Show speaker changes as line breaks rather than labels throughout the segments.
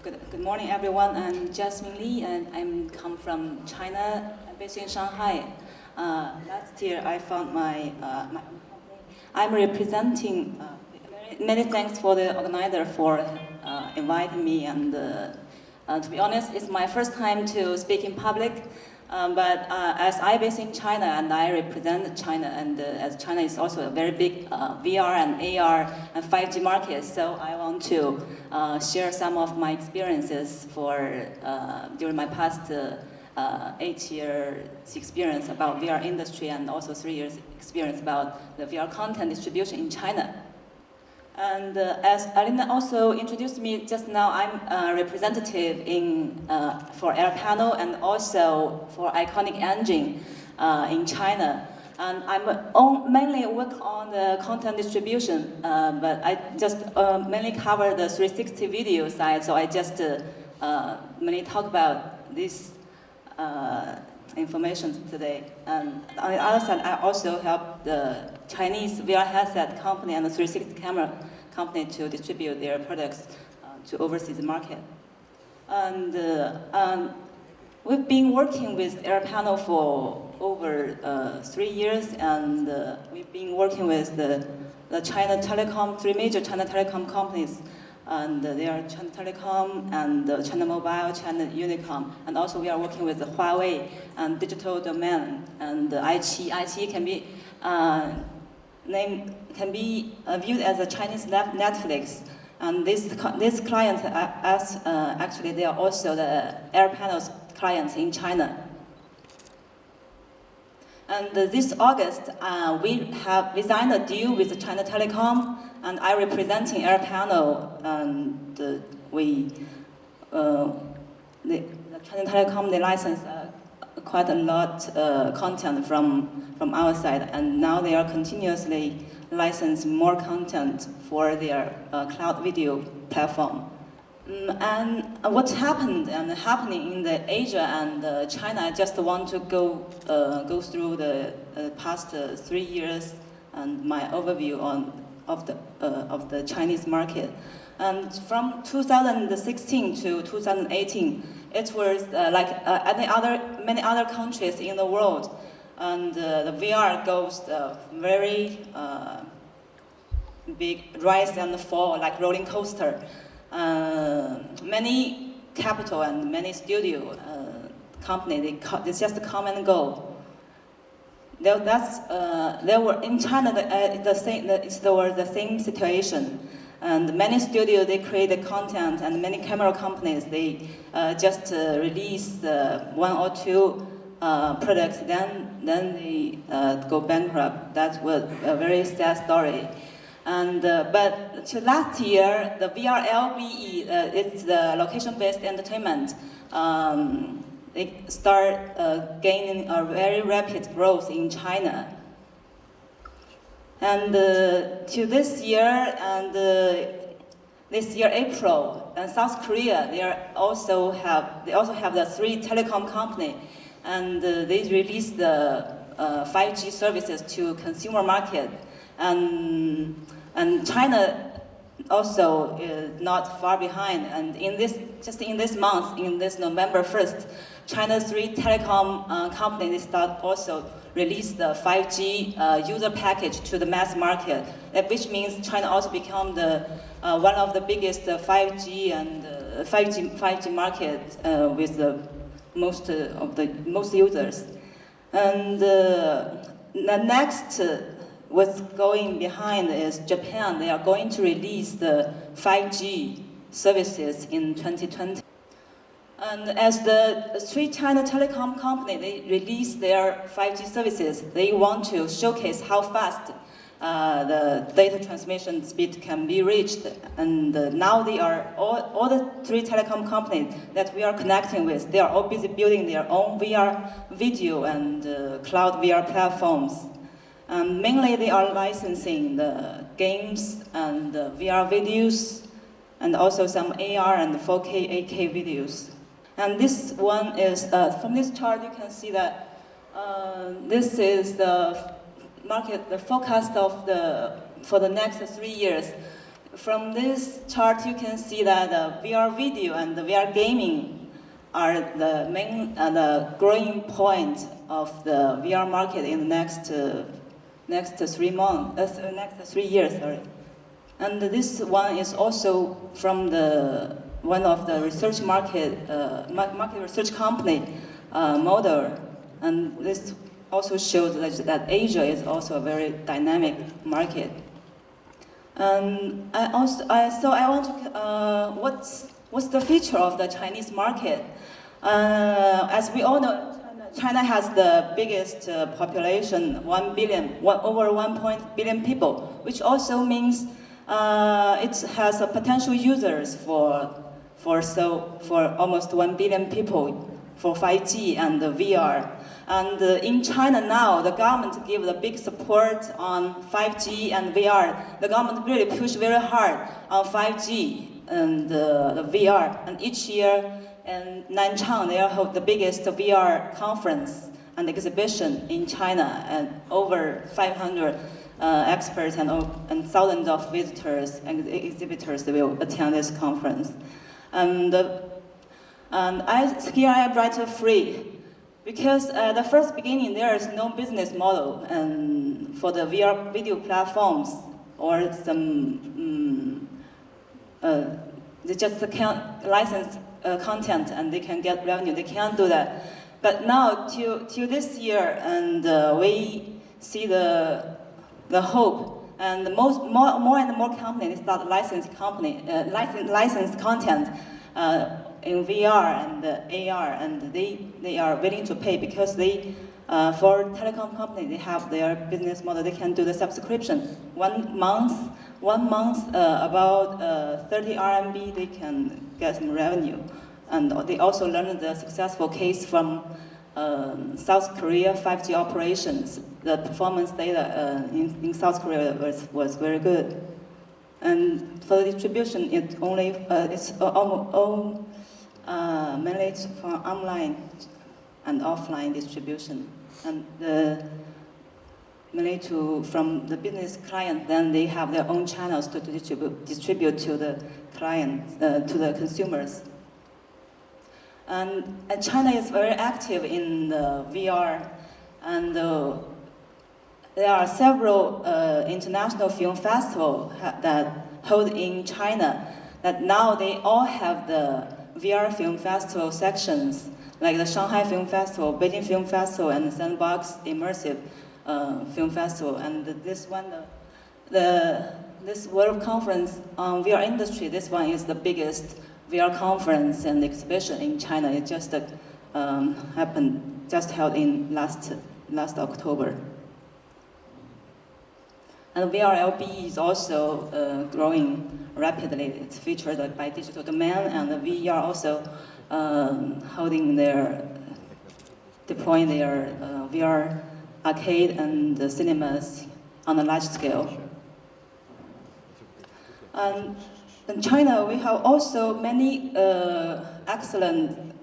Good morning, everyone. I'm Жасмин Li, and I'm come from China. I'm based in Shanghai. Last year, I found my I'm representing. Many thanks for the organizer for inviting me. And to be honest, it's my first time to speak in public. But as I based in China and I represent China, and as China is also a very big VR and AR and 5G market, so I want to share some of my experiences for during my past 8 years experience about VR industry and also 3 years experience about the VR content distribution in China. And as Alina also introduced me just now, I'm a representative for Air Panel and also for Iconic Engine in China. And I mainly work on the content distribution, but I just mainly cover the 360 video side, so I just mainly talk about this information today. And on the other side, I also help the Chinese VR headset company and the 360 camera company to distribute their products to overseas market. And we've been working with Air Panel for over 3 years, and we've been working with the China Telecom, 3 major China Telecom companies. And they are China Telecom and China Mobile, China Unicom, and also we are working with the Huawei and Digital Domain and iQIYI. iQIYI can be viewed as a Chinese Netflix. And these clients actually they are also the Air Panel's clients in China. And this August, we signed a deal with China Telecom, and I representing Air Panel, and the China Telecom, they license quite a lot content from our side, and now they are continuously licensing more content for their cloud video platform. And what's happened and happening in the Asia and China, I just want to go through the past 3 years and my overview of the Chinese market. And from 2016 to 2018, it was like many other countries in the world, and the VR goes very big rise and fall like rolling coaster. Many capital and many studio company they just come and go. There were in China there was the same situation, and many studios they create the content, and many camera companies they just release 1 or 2 products, then they go bankrupt. That was a very sad story. And but to last year, the VR-LBE, it's the location-based entertainment. They start gaining a very rapid growth in China. And to this year April, and South Korea, they also have the 3 telecom company, and they released the 5G services to consumer market. And China also is not far behind. And in this month, in this November 1st, China's 3 telecom companies start also release the 5G user package to the mass market, which means China also become the one of the biggest 5G and 5G market with the most users. And the next. What's going behind is Japan. They are going to release the 5G services in 2020. And as the 3 China telecom company, they release their 5G services, they want to showcase how fast the data transmission speed can be reached. And now they are, all the 3 telecom companies that we are connecting with, they are all busy building their own VR-video and cloud VR platforms. Mainly they are licensing the games and the VR videos, and also some AR and 4K, 8K videos. And this one is, from this chart you can see that this is the market, the forecast for the next 3 years. from this chart, you can see that VR video and the VR gaming are the main growing point of the VR market in the next 3 years. Sorry. And this one is also from one of the research market research company model, and this also shows that Asia is also a very dynamic market. And I want to what's the feature of the Chinese market? As we all know, China has the biggest population, over 1 billion people, which also means it has a potential users for almost 1 billion people for 5G and the VR. And in China now, the government gives a big support on 5G and VR. The government really pushed very hard on 5G and the VR. And each year in Nanchang, they hold the biggest VR conference and exhibition in China, and over 500 experts and thousands of visitors and exhibitors will attend this conference. And here I write free, because at the first beginning there is no business model and for the VR video platforms or some they just can't license content and they can get revenue. They can't do that. But now till this year, and we see the hope, and more and more companies start license content in VR and AR, and they are willing to pay because they for telecom company they have their business model. They can do the subscription 1 month about 30 RMB. They can get some revenue, and they also learned the successful case from South Korea 5G operations. The performance data in South Korea was very good, and for the distribution, it's mainly for online and offline distribution, and mainly from the business client. Then they have their own channels to distribute to the clients, to the consumers. And China is very active in the VR, and there are several international film festivals that hold in China. That now they all have the VR film festival sections, like the Shanghai Film Festival, Beijing Film Festival, and the Sandbox Immersive Film Festival. And this one, this World Conference on VR industry, this one is the biggest VR conference and exhibition in China. It just held in last October. And VRLB is also growing rapidly. It's featured by Digital Domain, and the VR also deploying their VR arcade and the cinemas on a large scale. And in China, we have also many excellent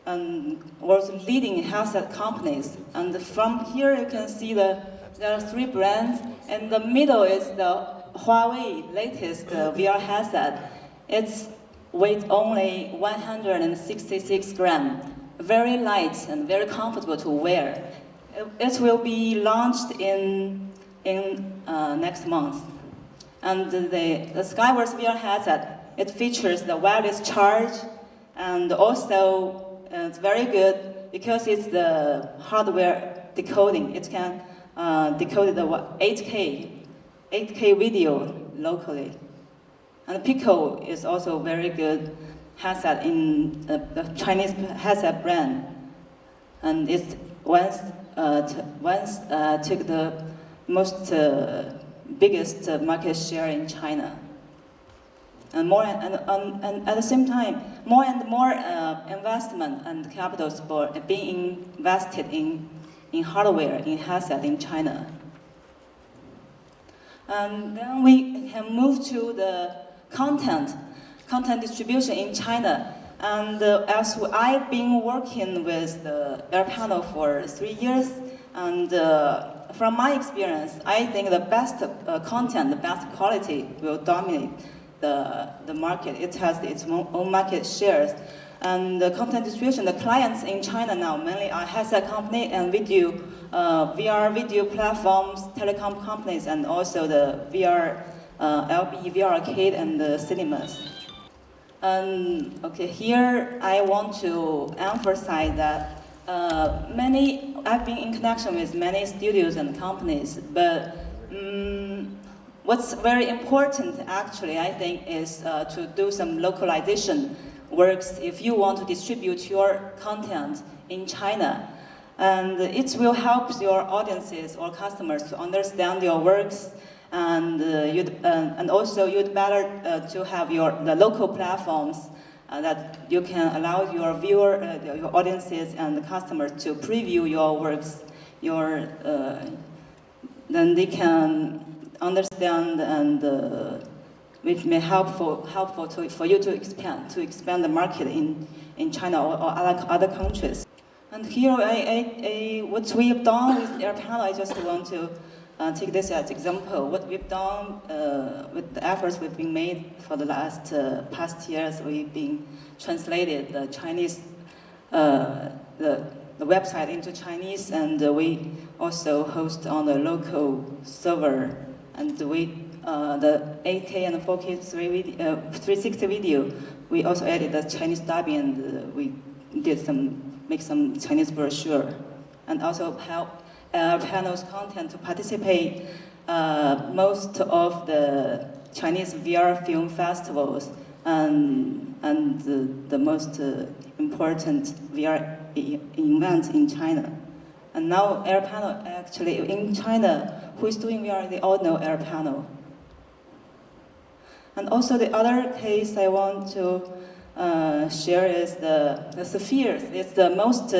and world-leading headset companies. And from here, you can see there are 3 brands. In the middle is the Huawei latest VR headset. It's weight only 166 grams, very light and very comfortable to wear. It will be launched in next month. And the Skyverse VR headset, it features the wireless charge, and also it's very good because it's the hardware decoding. It can decode the 8K video locally. And Pico is also very good headset in the Chinese headset brand, and it once took the most biggest market share in China. And at the same time, more and more investment and capital being invested in hardware, in headset in China. And then we can move to the content distribution in China. And as I've been working with the Air Panel for 3 years, and from my experience, I think the best content, the best quality will dominate the market. It has its own market shares. And the content distribution, the clients in China now mainly are headset company and video, VR video platforms, telecom companies, and also the VR, LB, VR arcade, and the cinemas. And okay, here I want to emphasize that I've been in connection with many studios and companies, but what's very important actually, I think, is to do some localization works if you want to distribute your content in China. And it will help your audiences or customers to understand your works, and also you'd better to have the local platforms that you can allow your your audiences and the customers to preview your works. Then they can understand, and which may helpful for you to expand the market in China or other countries. And here, what we have done with AirPanel, I just want to take this as example. What we've done with the efforts we've been made for the past years, we've been translated the Chinese, the website into Chinese, and we also host on the local server, and the 8K and 4K 360 video, we also added the Chinese dubbing, and we did make some Chinese brochure, and also help panel's content to participate most of the Chinese VR film festivals and the most important VR event in China. And now AirPanel actually in China, who is doing VR, they all know AirPanel. And also the other case I want to share is the Spheres. It's the most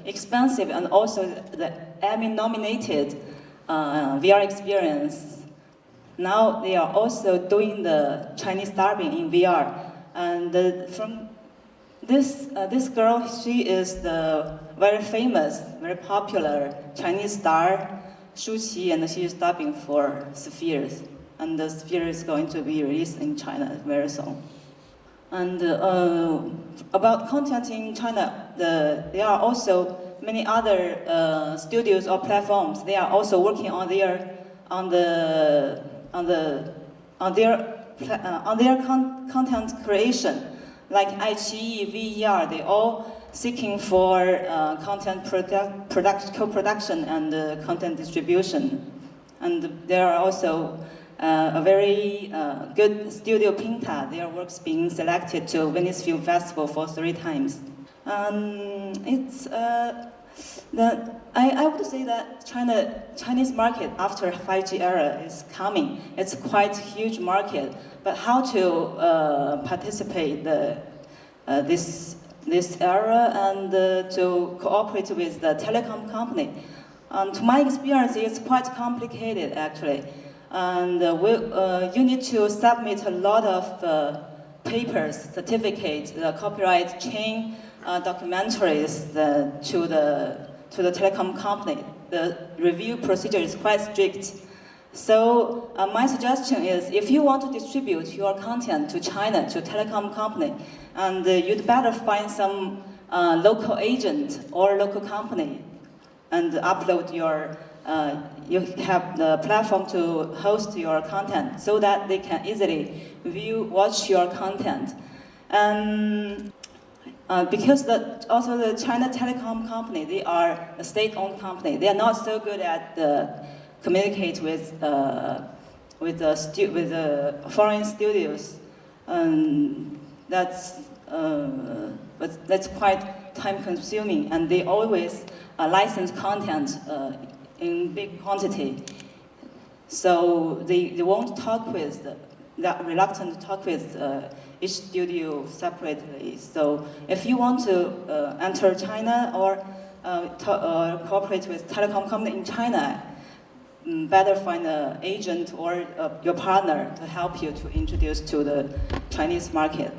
expensive and also the Emmy-nominated VR experience. Now they are also doing the Chinese dubbing in VR. And from this girl, she is the very famous, very popular Chinese star, Shu Qi, and she is dubbing for Spheres. And the Sphere is going to be released in China very soon. And about content in China, there are also many other studios or platforms. They are also working on their content creation, like iQIYI, VR. They all seeking for content co-production and content distribution. And there are also a very good studio Pinta, their works being selected to Venice Film Festival for 3 times. I would say that Chinese market after 5G era is coming. It's quite a huge market, but how to participate this era and to cooperate with the telecom company. To my experience, it's quite complicated actually. And you need to submit a lot of papers, certificates, the copyright chain documentaries to the telecom company. The review procedure is quite strict. So my suggestion is, if you want to distribute your content to China, to telecom company, and you'd better find some local agent or local company and upload you have the platform to host your content so that they can easily watch your content. And because also the China telecom company, they are a state-owned company. They are not so good at communicate with the foreign studios, and that's quite time-consuming. And they always license content in big quantity, so they won't talk with. They're reluctant to talk with each studio separately. So if you want to enter China or cooperate with telecom company in China, better find an agent or your partner to help you to introduce to the Chinese market.